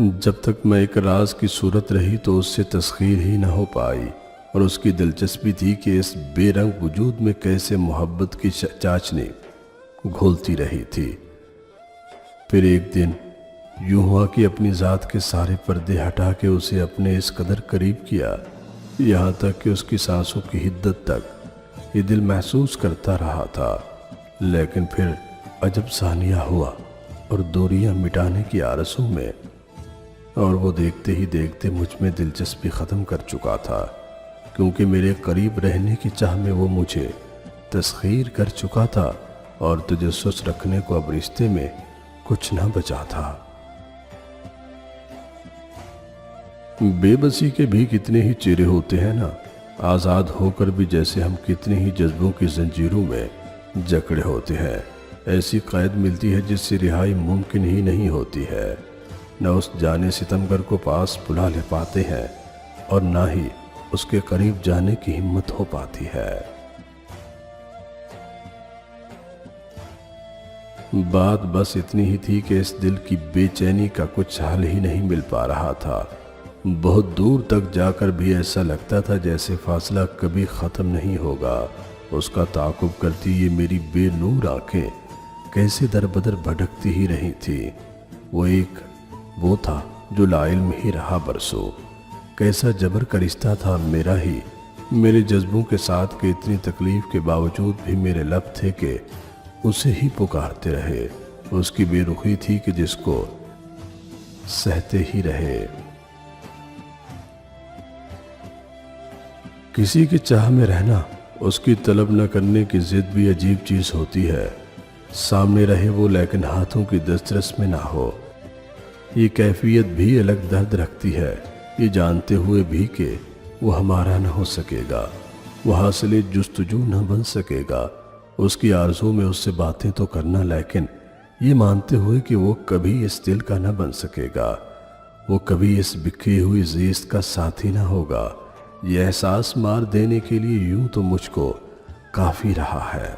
جب تک میں ایک راز کی صورت رہی تو اس سے تسخیر ہی نہ ہو پائی، اور اس کی دلچسپی تھی کہ اس بے رنگ وجود میں کیسے محبت کی چاشنی گھولتی رہی تھی۔ پھر ایک دن یوں ہوا کہ اپنی ذات کے سارے پردے ہٹا کے اسے اپنے اس قدر قریب کیا، یہاں تک کہ اس کی سانسوں کی حدت تک یہ دل محسوس کرتا رہا تھا۔ لیکن پھر عجب ثانیہ ہوا، اور دوریاں مٹانے کی آرزو میں، اور وہ دیکھتے ہی دیکھتے مجھ میں دلچسپی ختم کر چکا تھا، کیونکہ میرے قریب رہنے کی چاہ میں وہ مجھے تسخیر کر چکا تھا، اور تجسس رکھنے کو اب رشتے میں کچھ نہ بچا تھا۔ بے بسی کے بھی کتنے ہی چہرے ہوتے ہیں نا، آزاد ہو کر بھی جیسے ہم کتنے ہی جذبوں کی زنجیروں میں جکڑے ہوتے ہیں۔ ایسی قید ملتی ہے جس سے رہائی ممکن ہی نہیں ہوتی ہے۔ نہ اس جانے ستمگر کو پاس بلا لے پاتے ہیں، اور نہ ہی اس کے قریب جانے کی ہمت ہو پاتی ہے۔ بات بس اتنی ہی تھی کہ اس دل کی بے چینی کا کچھ حل ہی نہیں مل پا رہا تھا۔ بہت دور تک جا کر بھی ایسا لگتا تھا جیسے فاصلہ کبھی ختم نہیں ہوگا۔ اس کا تعاقب کرتی یہ میری بے نور آنکھیں کیسے در بدر بھٹکتی ہی رہی تھی۔ وہ تھا جو لا علم ہی رہا برسوں۔ کیسا جبر کا رشتہ تھا میرا ہی، میرے جذبوں کے ساتھ کہ اتنی تکلیف کے باوجود بھی میرے لب تھے کہ اسے ہی پکارتے رہے۔ اس کی بے رخی تھی کہ جس کو سہتے ہی رہے۔ کسی کی چاہ میں رہنا، اس کی طلب نہ کرنے کی ضد بھی عجیب چیز ہوتی ہے۔ سامنے رہے وہ لیکن ہاتھوں کی دسترس میں نہ ہو، یہ کیفیت بھی الگ درد رکھتی ہے، یہ جانتے ہوئے بھی کہ وہ ہمارا نہ ہو سکے گا، وہ حاصل جستجو نہ بن سکے گا۔ اس کی آرزو میں اس سے باتیں تو کرنا، لیکن یہ مانتے ہوئے کہ وہ کبھی اس دل کا نہ بن سکے گا، وہ کبھی اس بکھری ہوئی زیست کا ساتھی نہ ہوگا۔ یہ احساس مار دینے کے لیے یوں تو مجھ کو کافی رہا ہے۔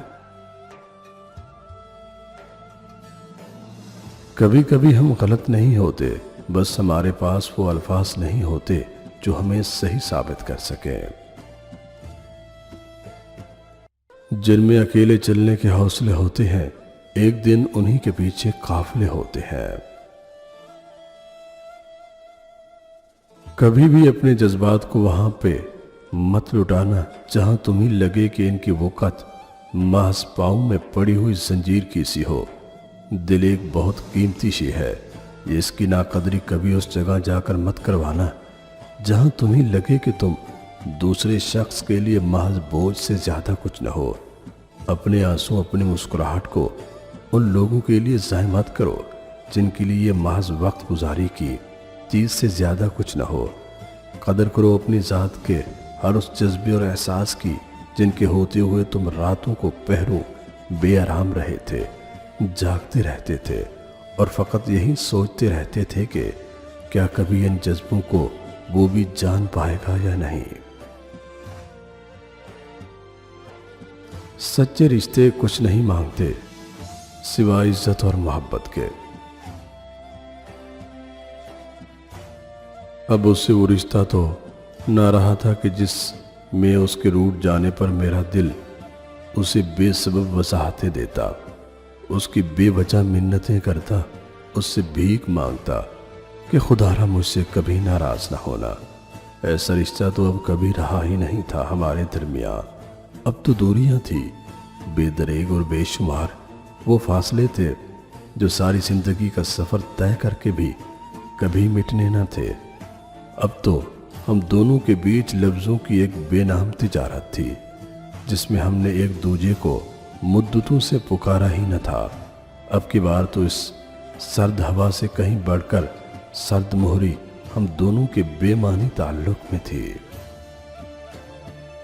کبھی کبھی ہم غلط نہیں ہوتے، بس ہمارے پاس وہ الفاظ نہیں ہوتے جو ہمیں صحیح ثابت کر سکیں، جن میں اکیلے چلنے کے حوصلے ہوتے ہیں، ایک دن انہی کے پیچھے قافلے ہوتے ہیں۔ کبھی بھی اپنے جذبات کو وہاں پہ مت لٹانا جہاں تمہیں لگے کہ ان کی وقت محض پاؤں میں پڑی ہوئی زنجیر کی سی ہو۔ دل ایک بہت قیمتی شے ہے، یہ اس کی ناقدری کبھی اس جگہ جا کر مت کروانا جہاں تمہیں لگے کہ تم دوسرے شخص کے لیے محض بوجھ سے زیادہ کچھ نہ ہو۔ اپنے آنسوں، اپنی مسکراہٹ کو ان لوگوں کے لیے ضائع مت کرو جن کے لیے یہ محض وقت گزاری کی چیز سے زیادہ کچھ نہ ہو۔ قدر کرو اپنی ذات کے ہر اس جذبے اور احساس کی جن کے ہوتے ہوئے تم راتوں کو پہروں بے آرام رہے تھے، جاگتے رہتے تھے، اور فقط یہی سوچتے رہتے تھے کہ کیا کبھی ان جذبوں کو وہ بھی جان پائے گا یا نہیں۔ سچے رشتے کچھ نہیں مانگتے سوائے عزت اور محبت کے۔ اب اس سے وہ رشتہ تو نہ رہا تھا کہ جس میں اس کے روٹ جانے پر میرا دل اسے بے سبب وضاحتیں دیتا، اس کی بے وجہ منتیں کرتا، اس سے بھیک مانگتا کہ خدارا مجھ سے کبھی ناراض نہ ہونا۔ ایسا رشتہ تو اب کبھی رہا ہی نہیں تھا ہمارے درمیان۔ اب تو دوریاں تھی، بے دریغ اور بے شمار وہ فاصلے تھے جو ساری زندگی کا سفر طے کر کے بھی کبھی مٹنے نہ تھے۔ اب تو ہم دونوں کے بیچ لفظوں کی ایک بے نام تجارت تھی، جس میں ہم نے ایک دوسرے کو مدتوں سے پکارا ہی نہ تھا۔ اب کی بار تو اس سرد ہوا سے کہیں بڑھ کر سرد مہری ہم دونوں کے بے معنی تعلق میں تھی۔